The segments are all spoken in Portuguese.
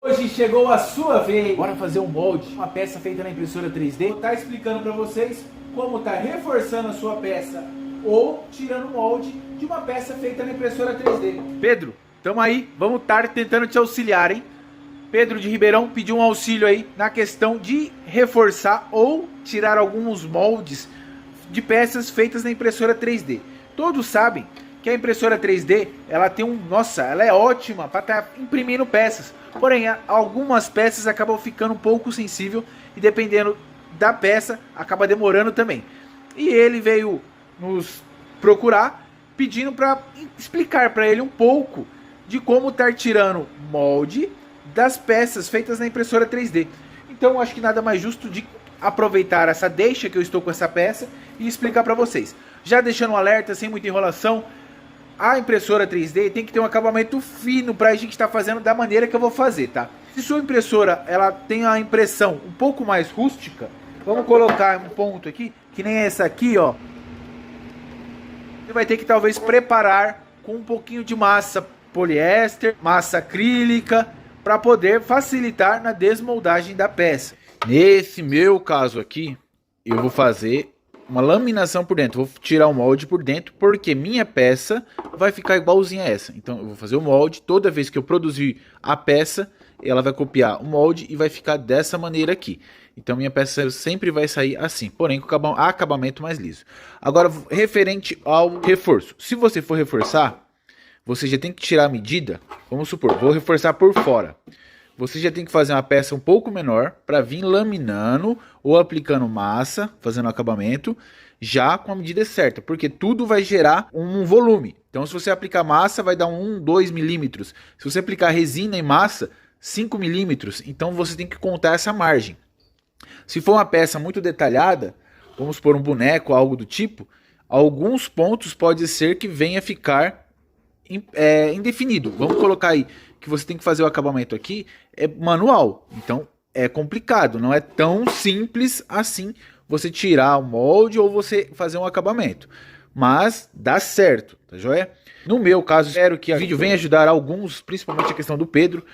Hoje chegou a sua vez. Bora fazer um molde, uma peça feita na impressora 3D. Vou estar explicando para vocês como estar reforçando a sua peça ou tirando o molde de uma peça feita na impressora 3D. Pedro, tamo aí, vamos estar tentando te auxiliar, hein? Pedro de Ribeirão pediu um auxílio aí na questão de reforçar ou tirar alguns moldes de peças feitas na impressora 3D. Todos sabem que a impressora 3D, ela tem ela é ótima para estar imprimindo peças. Porém, algumas peças acabam ficando um pouco sensível e dependendo da peça, acaba demorando também. E ele veio nos procurar pedindo para explicar para ele um pouco de como estar tirando molde das peças feitas na impressora 3D. Então, acho que nada mais justo de aproveitar essa deixa que eu estou com essa peça e explicar para vocês. Já deixando um alerta, sem muita enrolação, a impressora 3D tem que ter um acabamento fino para a gente estar fazendo da maneira que eu vou fazer, tá? Se sua impressora ela tem a impressão um pouco mais rústica, vamos colocar um ponto aqui, que nem essa aqui, ó. Você vai ter que talvez preparar com um pouquinho de massa poliéster, massa acrílica, para poder facilitar na desmoldagem da peça. Nesse meu caso aqui, eu vou fazer uma laminação por dentro. Vou tirar o molde por dentro, porque minha peça vai ficar igualzinha a essa. Então eu vou fazer o molde, toda vez que eu produzir a peça, ela vai copiar o molde e vai ficar dessa maneira aqui. Então minha peça sempre vai sair assim, porém com acabamento mais liso. Agora, referente ao reforço. Se você for reforçar, você já tem que tirar a medida. Vamos supor, vou reforçar por fora. Você já tem que fazer uma peça um pouco menor para vir laminando ou aplicando massa, fazendo acabamento, já com a medida certa, porque tudo vai gerar um volume. Então, se você aplicar massa, vai dar 2 milímetros. Se você aplicar resina e massa, 5 milímetros. Então, você tem que contar essa margem. Se for uma peça muito detalhada, vamos supor um boneco, algo do tipo, alguns pontos pode ser que venha ficar indefinido. Vamos colocar aí que você tem que fazer o acabamento aqui, é manual, então é complicado, não é tão simples assim você tirar o molde ou você fazer um acabamento, mas dá certo, tá joia? No meu caso, espero que o vídeo venha ajudar alguns, principalmente a questão do Pedro.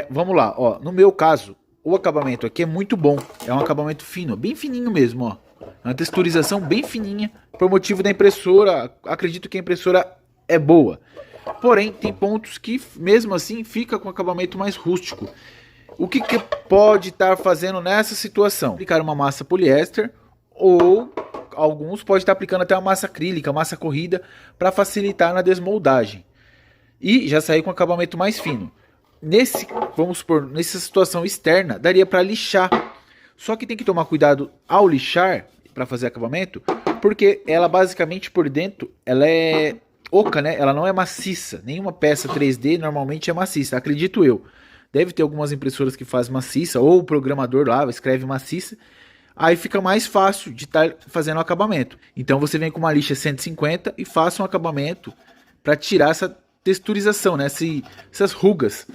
Vamos lá, ó, no meu caso, o acabamento aqui é muito bom, é um acabamento fino, bem fininho mesmo, ó, uma texturização bem fininha, por motivo da impressora, acredito que a impressora é boa. Porém, tem pontos que, mesmo assim, fica com acabamento mais rústico. O que pode estar fazendo nessa situação? Aplicar uma massa poliéster ou alguns podem estar aplicando até uma massa acrílica, massa corrida, para facilitar na desmoldagem. E já sair com acabamento mais fino. Vamos supor, nessa situação externa, daria para lixar. Só que tem que tomar cuidado ao lixar, para fazer acabamento, porque ela basicamente por dentro, ela é oca, né? Ela não é maciça. Nenhuma peça 3D normalmente é maciça, acredito eu. Deve ter algumas impressoras que fazem maciça, ou o programador lá escreve maciça. Aí fica mais fácil de estar fazendo o acabamento. Então você vem com uma lixa 150 e faça um acabamento para tirar essa texturização, né? Essas rugas.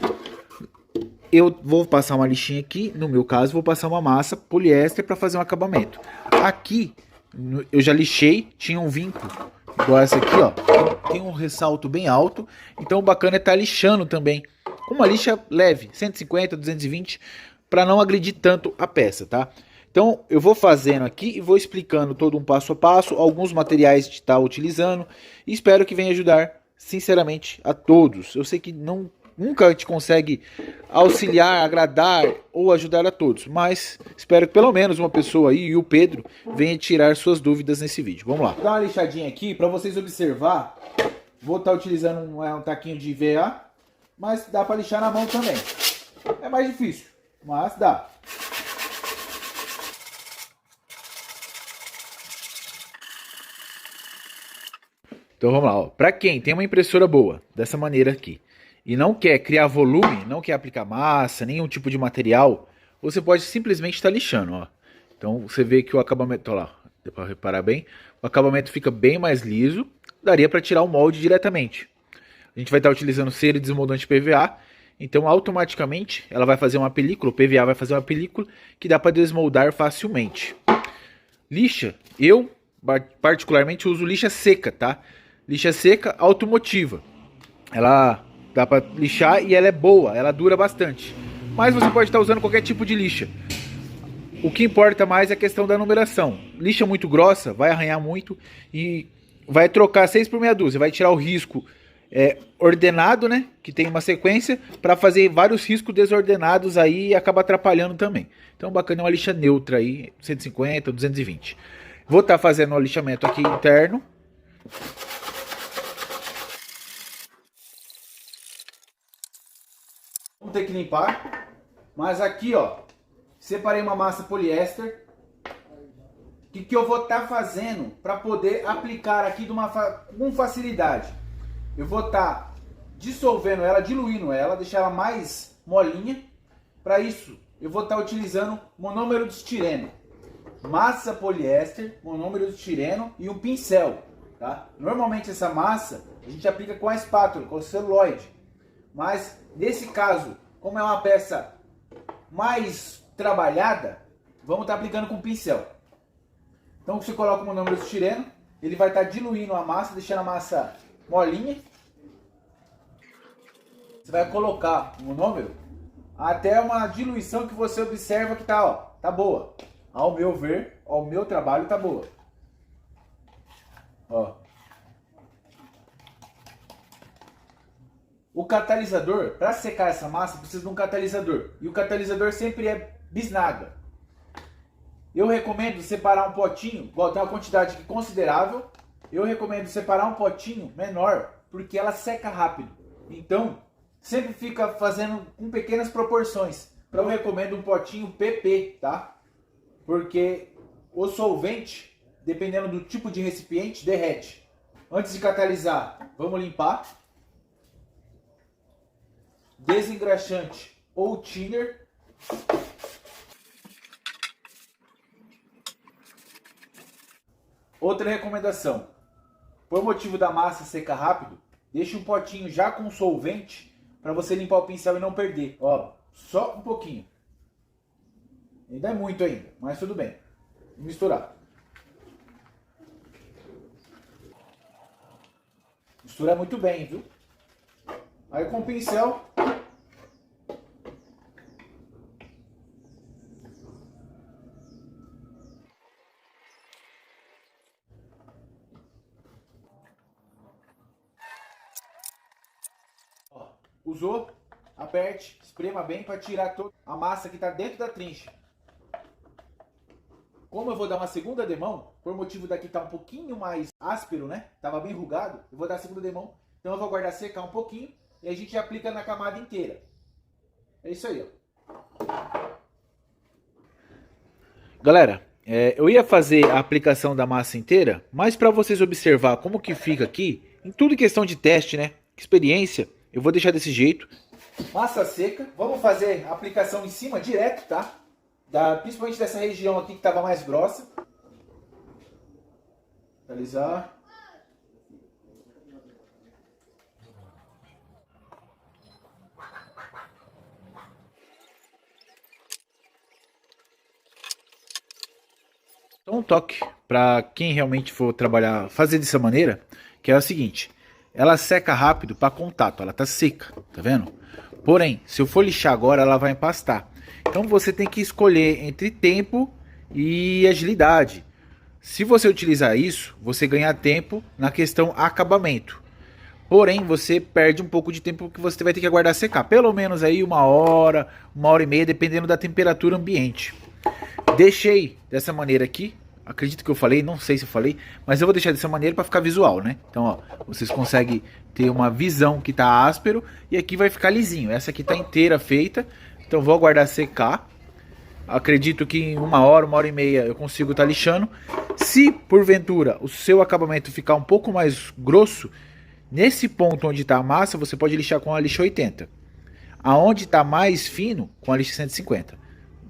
Eu vou passar uma lixinha aqui, no meu caso vou passar uma massa poliéster para fazer um acabamento. Aqui eu já lixei, tinha um vinco igual essa aqui, ó, tem um ressalto bem alto, então o bacana é estar lixando também, com uma lixa leve, 150, 220, para não agredir tanto a peça, tá? Então eu vou fazendo aqui e vou explicando todo um passo a passo, alguns materiais de estar utilizando, e espero que venha ajudar, sinceramente, a todos. Eu sei que nunca te consegue auxiliar, agradar ou ajudar a todos, mas espero que pelo menos uma pessoa aí, e o Pedro, venha tirar suas dúvidas nesse vídeo. Vamos lá. Vou dar uma lixadinha aqui para vocês observar. Vou estar utilizando um taquinho de EVA, mas dá para lixar na mão também. É mais difícil, mas dá. Então vamos lá, ó. Para quem tem uma impressora boa, dessa maneira aqui, e não quer criar volume, não quer aplicar massa, nenhum tipo de material, você pode simplesmente estar lixando, ó. Então você vê que o acabamento, ó lá, dá para reparar bem, o acabamento fica bem mais liso, daria para tirar o molde diretamente. A gente vai estar utilizando cera desmoldante PVA, então automaticamente ela vai fazer uma película, o PVA vai fazer uma película que dá para desmoldar facilmente. Lixa, eu particularmente uso lixa seca, tá? Lixa seca automotiva. Ela dá pra lixar e ela é boa, ela dura bastante. Mas você pode estar usando qualquer tipo de lixa. O que importa mais é a questão da numeração. Lixa muito grossa, vai arranhar muito e vai trocar 6 por meia dúzia, vai tirar o risco ordenado, né, que tem uma sequência, para fazer vários riscos desordenados aí e acaba atrapalhando também. Então bacana é uma lixa neutra aí, 150, 220. Vou estar fazendo o lixamento aqui interno. Vamos ter que limpar, mas aqui ó, separei uma massa poliéster. O que eu vou estar fazendo para poder aplicar aqui com facilidade? Eu vou estar dissolvendo ela, diluindo ela, deixar ela mais molinha. Para isso, eu vou estar utilizando monômero de estireno, massa poliéster, monômero de estireno e um pincel. Tá? Normalmente essa massa a gente aplica com a espátula, com o celuloide. Mas nesse caso, como é uma peça mais trabalhada, vamos estar aplicando com pincel. Então você coloca o monômero de estireno, ele vai estar diluindo a massa, deixando a massa molinha. Você vai colocar o monômero até uma diluição que você observa que tá boa. Ao meu ver, ao meu trabalho tá boa. Ó. O catalisador, para secar essa massa, precisa de um catalisador. E o catalisador sempre é bisnaga. Eu recomendo separar um potinho, igual tem uma quantidade aqui considerável. Eu recomendo separar um potinho menor, porque ela seca rápido. Então, sempre fica fazendo com pequenas proporções. Então eu recomendo um potinho PP, tá? Porque o solvente, dependendo do tipo de recipiente, derrete. Antes de catalisar, vamos limpar. Desengraxante ou thinner. Outra recomendação, por motivo da massa secar rápido, deixe um potinho já com solvente para você limpar o pincel e não perder. Ó, só um pouquinho. Ainda é muito ainda, mas tudo bem. Vou misturar. Mistura muito bem, viu? Aí com o pincel usou, aperte, esprema bem para tirar toda a massa que está dentro da trincha. Como eu vou dar uma segunda demão, por motivo daqui tá um pouquinho mais áspero, né? Tava bem rugado, eu vou dar a segunda demão. Então eu vou guardar secar um pouquinho e a gente aplica na camada inteira. É isso aí, ó. Galera, eu ia fazer a aplicação da massa inteira, mas para vocês observar como que fica aqui, em tudo questão de teste, né? Experiência, eu vou deixar desse jeito. Massa seca, vamos fazer a aplicação em cima direto, tá? Principalmente dessa região aqui que estava mais grossa. Finalizar. Então um toque para quem realmente for trabalhar, fazer dessa maneira, que é o seguinte: ela seca rápido para contato, ela tá seca, tá vendo? Porém, se eu for lixar agora, ela vai empastar. Então você tem que escolher entre tempo e agilidade. Se você utilizar isso, você ganha tempo na questão acabamento. Porém, você perde um pouco de tempo que você vai ter que aguardar secar. Pelo menos aí 1 hora e meia, dependendo da temperatura ambiente. Deixei dessa maneira aqui. Acredito que eu falei, não sei se eu falei, mas eu vou deixar dessa maneira para ficar visual, né? Então, ó, vocês conseguem ter uma visão que tá áspero e aqui vai ficar lisinho. Essa aqui tá inteira feita, então vou aguardar secar. Acredito que em 1 hora e meia eu consigo estar lixando. Se porventura o seu acabamento ficar um pouco mais grosso, nesse ponto onde está a massa, você pode lixar com a lixa 80. Aonde está mais fino, com a lixa 150.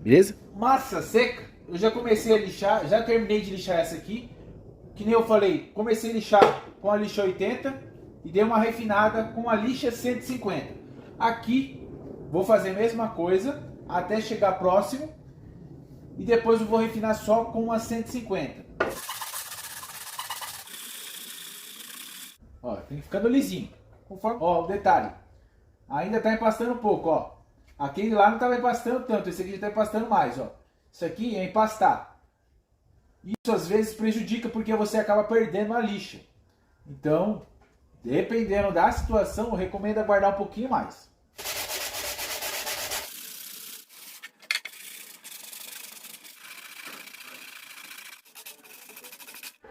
Beleza? Massa seca, eu já comecei a lixar, já terminei de lixar essa aqui. Que nem eu falei, comecei a lixar com a lixa 80 e dei uma refinada com a lixa 150. Aqui vou fazer a mesma coisa até chegar próximo e depois eu vou refinar só com a 150. Ó, tem ficando lisinho. Conforme, ó, o detalhe. Ainda tá empastando um pouco, ó. Aquele lá não tava empastando tanto, esse aqui já tá empastando mais, ó. Isso aqui é empastar. Isso às vezes prejudica porque você acaba perdendo a lixa. Então, dependendo da situação, eu recomendo guardar um pouquinho mais.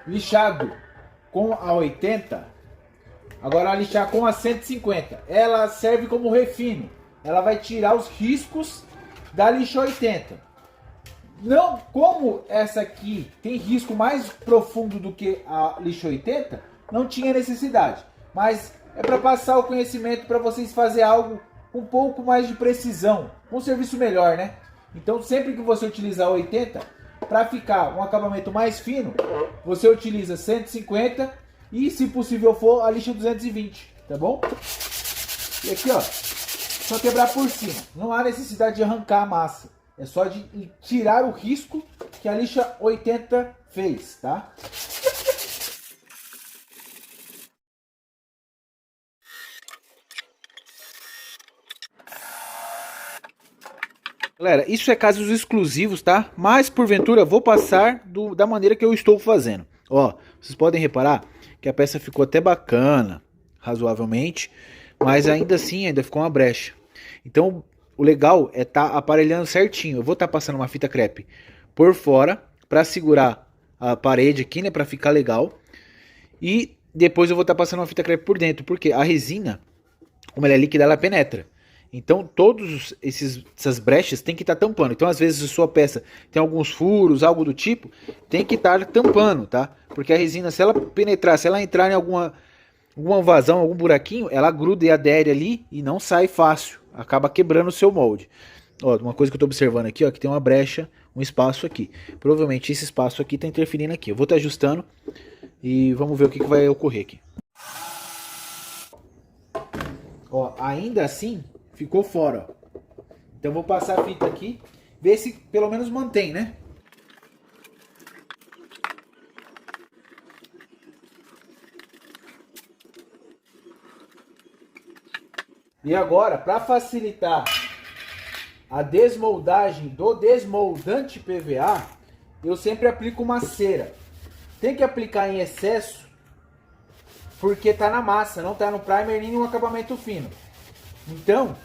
Lixado com a 80. Agora a lixar com a 150. Ela serve como refino. Ela vai tirar os riscos da lixa 80. Não, como essa aqui tem risco mais profundo do que a lixa 80, não tinha necessidade. Mas é para passar o conhecimento para vocês fazer algo com um pouco mais de precisão, um serviço melhor, né? Então sempre que você utilizar 80, para ficar um acabamento mais fino, você utiliza 150 e, se possível for, a lixa 220, tá bom? E aqui, ó, só quebrar por cima. Não há necessidade de arrancar a massa. É só de tirar o risco que a lixa 80 fez, tá? Galera, isso é casos exclusivos, tá? Mas, porventura, vou passar da maneira que eu estou fazendo. Ó, vocês podem reparar que a peça ficou até bacana, razoavelmente, mas ainda assim, ainda ficou uma brecha. Então, o legal é estar aparelhando certinho. Eu vou estar passando uma fita crepe por fora, para segurar a parede aqui, né? Para ficar legal. E depois eu vou estar passando uma fita crepe por dentro, porque a resina, como ela é líquida, ela penetra. Então todas essas brechas tem que estar tampando. Então às vezes a sua peça tem alguns furos, algo do tipo, tem que estar tampando, tá? Porque a resina, se ela penetrar, se ela entrar em alguma vazão, algum buraquinho, ela gruda e adere ali e não sai fácil. Acaba quebrando o seu molde. Ó, uma coisa que eu tô observando aqui, ó, que tem uma brecha, um espaço aqui. Provavelmente esse espaço aqui tá interferindo aqui. Eu vou estar ajustando e vamos ver o que vai ocorrer aqui. Ó, ainda assim ficou fora, ó. Então vou passar a fita aqui, ver se pelo menos mantém, né? E agora, para facilitar a desmoldagem do desmoldante PVA, eu sempre aplico uma cera. Tem que aplicar em excesso, porque tá na massa, não tá no primer nem no acabamento fino. Então,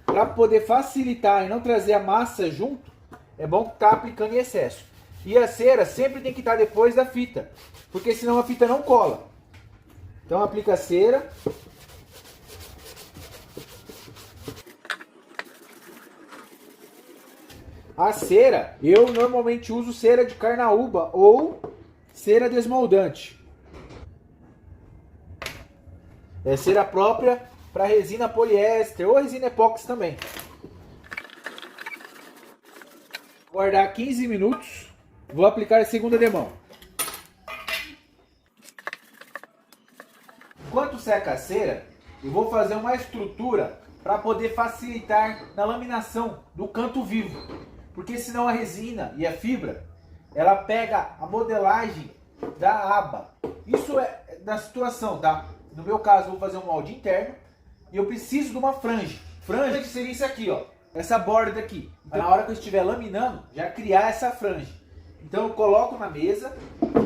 para poder facilitar e não trazer a massa junto, é bom estar aplicando em excesso. E a cera sempre tem que estar depois da fita, porque senão a fita não cola. Então aplica a cera. A cera, eu normalmente uso cera de carnaúba ou cera desmoldante. É cera própria para resina poliéster ou resina epóxi também. Guardar 15 minutos. Vou aplicar a segunda demão. Enquanto seca a cera, eu vou fazer uma estrutura para poder facilitar na laminação do canto vivo. Porque senão a resina e a fibra, ela pega a modelagem da aba. Isso é da situação, tá? No meu caso, eu vou fazer um molde interno e eu preciso de uma frange. Frange seria isso aqui, ó. Essa borda daqui. Então, na hora que eu estiver laminando, já criar essa frange. Então eu coloco na mesa,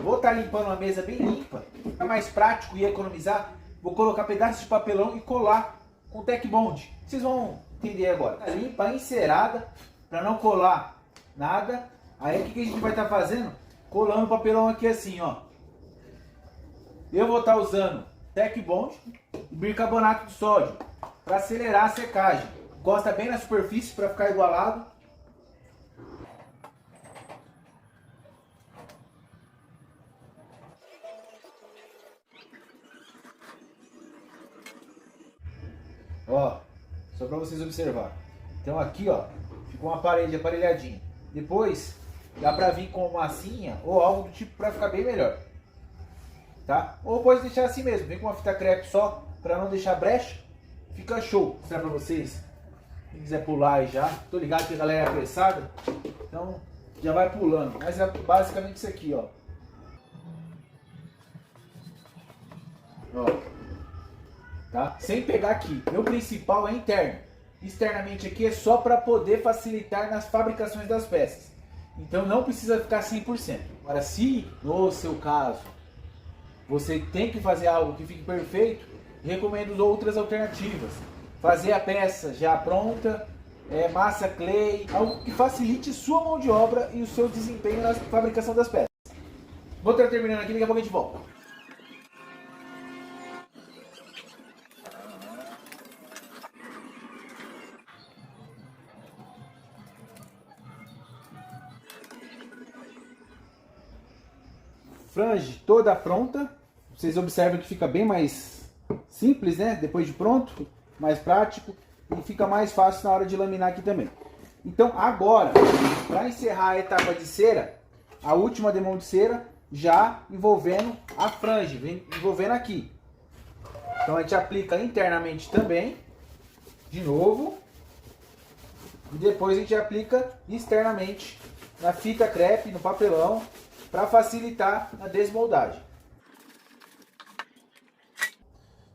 vou estar limpando a mesa bem limpa. Para mais prático e economizar, vou colocar pedaços de papelão e colar com Tec Bond. Vocês vão entender agora. Tá limpa, encerada, para não colar nada. Aí o que a gente vai estar fazendo? Colando o papelão aqui assim, ó. Eu vou estar usando Tec Bond e bicarbonato de sódio para acelerar a secagem. Encosta bem na superfície para ficar igualado. Ó, só para vocês observar. Então aqui, ó, ficou uma parede aparelhadinha. Depois dá para vir com massinha ou algo do tipo para ficar bem melhor. Tá? Ou pode deixar assim mesmo, vem com uma fita crepe só para não deixar brecha. Fica show. Vou mostrar para vocês. Quem quiser pular aí já. Tô ligado que a galera é apressada, então já vai pulando. Mas é basicamente isso aqui, ó. Ó. tá? Sem pegar aqui. Meu principal é interno. Externamente aqui é só para poder facilitar nas fabricações das peças. Então não precisa ficar 100%. Agora, se no seu caso você tem que fazer algo que fique perfeito, recomendo outras alternativas. Fazer a peça já pronta, massa clay, algo que facilite sua mão de obra e o seu desempenho na fabricação das peças. Vou estar terminando aqui, daqui a pouco a gente volta. Frange toda pronta. Vocês observam que fica bem mais simples, né? Depois de pronto, mais prático e fica mais fácil na hora de laminar aqui também. Então agora, para encerrar a etapa de cera, a última demão de cera já envolvendo a frange, vem envolvendo aqui. Então a gente aplica internamente também, de novo, e depois a gente aplica externamente na fita crepe, no papelão, para facilitar a desmoldagem.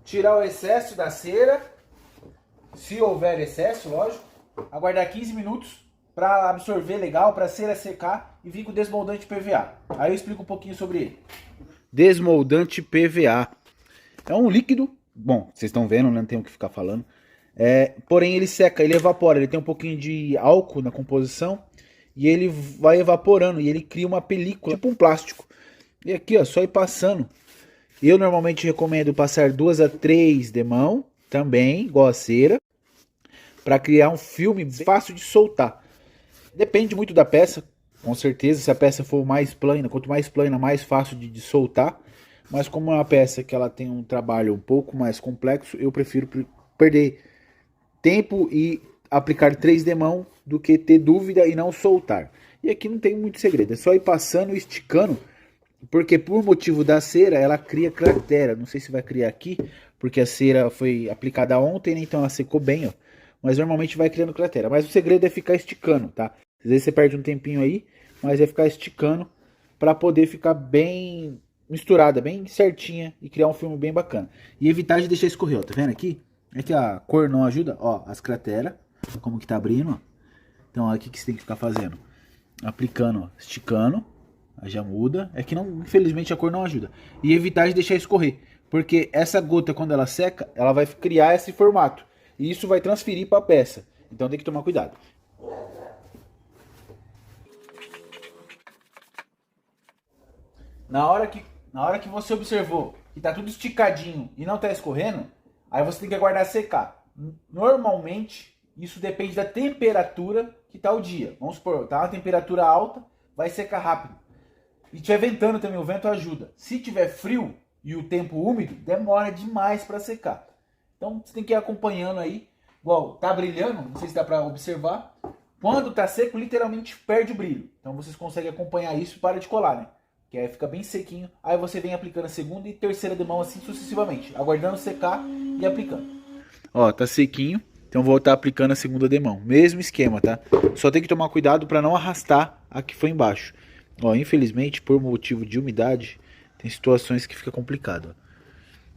Tirar o excesso da cera, se houver excesso, lógico. Aguardar 15 minutos para absorver legal, para a cera secar e vir com o desmoldante PVA. Aí eu explico um pouquinho sobre ele. Desmoldante PVA. É um líquido, bom, vocês estão vendo, não tem o que ficar falando. Porém ele seca, ele evapora, ele tem um pouquinho de álcool na composição. E ele vai evaporando e ele cria uma película, tipo um plástico. E aqui, ó, só ir passando. Eu normalmente recomendo passar 2 a 3 demão, também, igual a cera, para criar um filme fácil de soltar. Depende muito da peça, com certeza. Se a peça for mais plana, quanto mais plana, mais fácil de soltar. Mas como é uma peça que ela tem um trabalho um pouco mais complexo, eu prefiro perder tempo e aplicar 3 demão do que ter dúvida e não soltar. E aqui não tem muito segredo, é só ir passando e esticando, porque por motivo da cera ela cria cratera. Não sei se vai criar aqui, porque a cera foi aplicada ontem, né? Então ela secou bem, ó. Mas normalmente vai criando cratera. Mas o segredo é ficar esticando, tá? Às vezes você perde um tempinho aí, mas é ficar esticando para poder ficar bem misturada, bem certinha e criar um filme bem bacana. E evitar de deixar escorrer, ó. Tá vendo aqui? É que a cor não ajuda, ó, as crateras, como que tá abrindo, ó. Então, ó, o que você tem que ficar fazendo? Aplicando, ó, esticando, aí já muda. É que não, infelizmente a cor não ajuda. E evitar de deixar escorrer, porque essa gota, quando ela seca, ela vai criar esse formato. E isso vai transferir para a peça. Então tem que tomar cuidado. Na hora que você observou que tá tudo esticadinho e não tá escorrendo, aí você tem que aguardar secar. Normalmente, isso depende da temperatura que tá o dia. Vamos supor, tá uma temperatura alta, vai secar rápido. E tiver ventando também, o vento ajuda. Se tiver frio e o tempo úmido, demora demais para secar. Então você tem que ir acompanhando aí. Igual, tá brilhando, não sei se dá para observar. Quando tá seco, literalmente perde o brilho. Então vocês conseguem acompanhar isso e para de colar, né? Que aí fica bem sequinho. Aí você vem aplicando a segunda e terceira demão assim sucessivamente. Aguardando secar e aplicando. Ó, tá sequinho. Então vou estar aplicando a segunda demão. Mesmo esquema, tá? Só tem que tomar cuidado para não arrastar a que foi embaixo. Ó, infelizmente, por motivo de umidade, tem situações que fica complicado. Ó.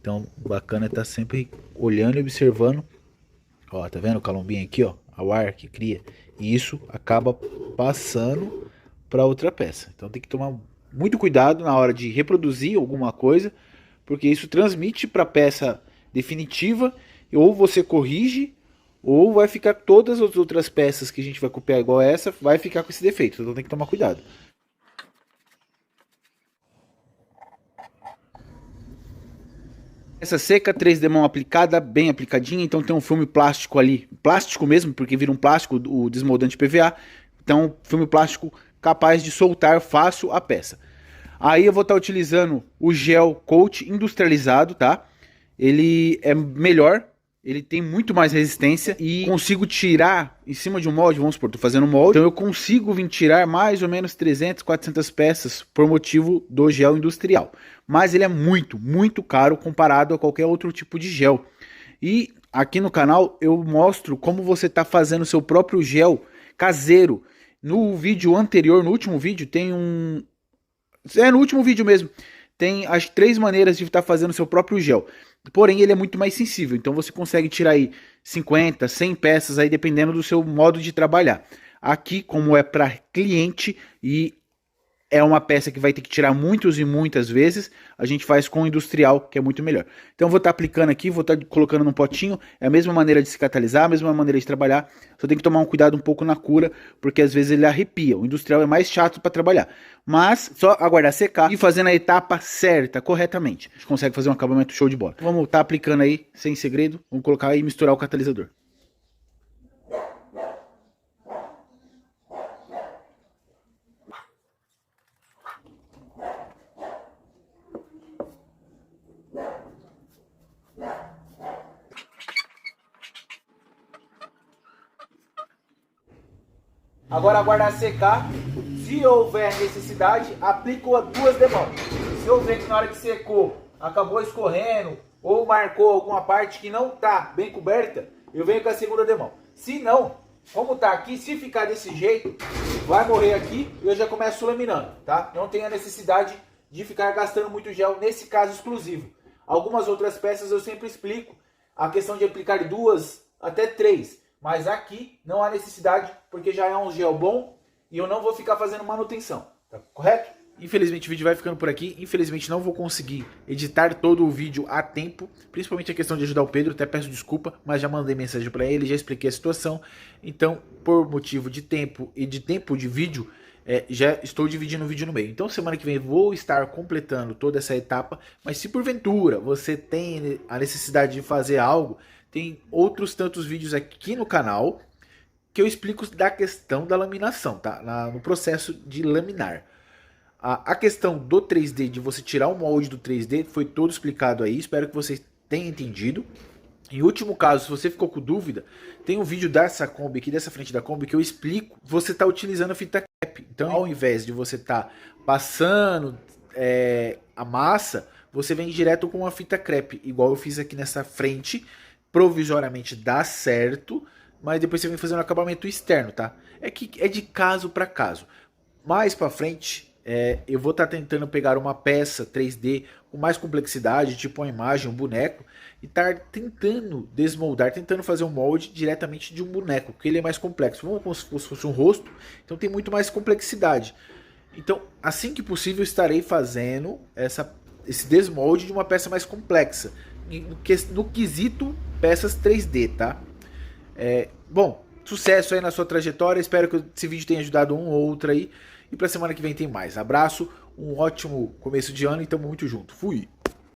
Então, o bacana é estar sempre olhando e observando. Ó, tá vendo o calombinho aqui, ó? O ar que cria. E isso acaba passando para outra peça. Então tem que tomar muito cuidado na hora de reproduzir alguma coisa, porque isso transmite para a peça definitiva, ou você corrige, ou vai ficar todas as outras peças que a gente vai copiar igual essa, vai ficar com esse defeito. Então tem que tomar cuidado. Essa seca, 3D mão aplicada, bem aplicadinha, então tem um filme plástico ali, plástico mesmo, porque vira um plástico, o desmoldante PVA, então filme plástico capaz de soltar fácil a peça. Aí eu vou estar utilizando o gel coat industrializado, tá? Ele é melhor, ele tem muito mais resistência e consigo tirar em cima de um molde, vamos supor, tô fazendo um molde, então eu consigo vir tirar mais ou menos 300, 400 peças por motivo do gel industrial. Mas ele é muito, muito caro comparado a qualquer outro tipo de gel. E aqui no canal eu mostro como você está fazendo seu próprio gel caseiro. No vídeo anterior, no último vídeo, tem no último vídeo mesmo, tem as 3 maneiras de estar fazendo seu próprio gel. porém ele é muito mais sensível, então você consegue tirar aí 50, 100 peças aí dependendo do seu modo de trabalhar. Aqui, como é para cliente e é uma peça que vai ter que tirar muitas e muitas vezes, a gente faz com industrial, que é muito melhor. Então vou estar aplicando aqui, vou estar colocando num potinho, é a mesma maneira de se catalisar, a mesma maneira de trabalhar, só tem que tomar um cuidado um pouco na cura, porque às vezes ele arrepia. O industrial é mais chato para trabalhar, mas só aguardar secar e fazendo a etapa certa, corretamente. A gente consegue fazer um acabamento show de bola. Vamos estar aplicando aí, sem segredo, vamos colocar aí e misturar o catalisador. Agora aguardar secar. Se houver necessidade, aplico a 2 demãos. Se eu ver que na hora que secou acabou escorrendo ou marcou alguma parte que não está bem coberta, eu venho com a segunda demão. Se não, como está aqui, se ficar desse jeito, vai morrer aqui e eu já começo laminando, tá? Não tem a necessidade de ficar gastando muito gel nesse caso exclusivo. Algumas outras peças eu sempre explico a questão de aplicar 2 até 3. Mas aqui não há necessidade, porque já é um gel bom e eu não vou ficar fazendo manutenção, tá correto? Infelizmente o vídeo vai ficando por aqui, infelizmente não vou conseguir editar todo o vídeo a tempo, principalmente a questão de ajudar o Pedro, até peço desculpa, mas já mandei mensagem para ele, já expliquei a situação, então por motivo de tempo e de tempo de vídeo, já estou dividindo o vídeo no meio. Então semana que vem vou estar completando toda essa etapa, mas se porventura você tem a necessidade de fazer algo, tem outros tantos vídeos aqui no canal que eu explico da questão da laminação, tá? No processo de laminar. A questão do 3D, de você tirar o molde do 3D, foi todo explicado aí. Espero que vocês tenham entendido. Em último caso, se você ficou com dúvida, tem um vídeo dessa Kombi aqui, dessa frente da Kombi, que eu explico. Você está utilizando a fita crepe. Então, ao invés de você estar passando a massa, você vem direto com uma fita crepe, igual eu fiz aqui nessa frente. Provisoriamente dá certo, mas depois você vem fazer um acabamento externo, tá? É que é de caso para caso. Mais para frente, eu vou estar tentando pegar uma peça 3D com mais complexidade, tipo uma imagem, um boneco, e estar tentando desmoldar, tentando fazer um molde diretamente de um boneco, porque ele é mais complexo, como se fosse um rosto, então tem muito mais complexidade. Então, assim que possível, estarei fazendo esse desmolde de uma peça mais complexa, no quesito peças 3D, tá? Bom, sucesso aí na sua trajetória, espero que esse vídeo tenha ajudado um ou outro aí, e pra semana que vem tem mais. Abraço, um ótimo começo de ano e tamo muito junto. Fui!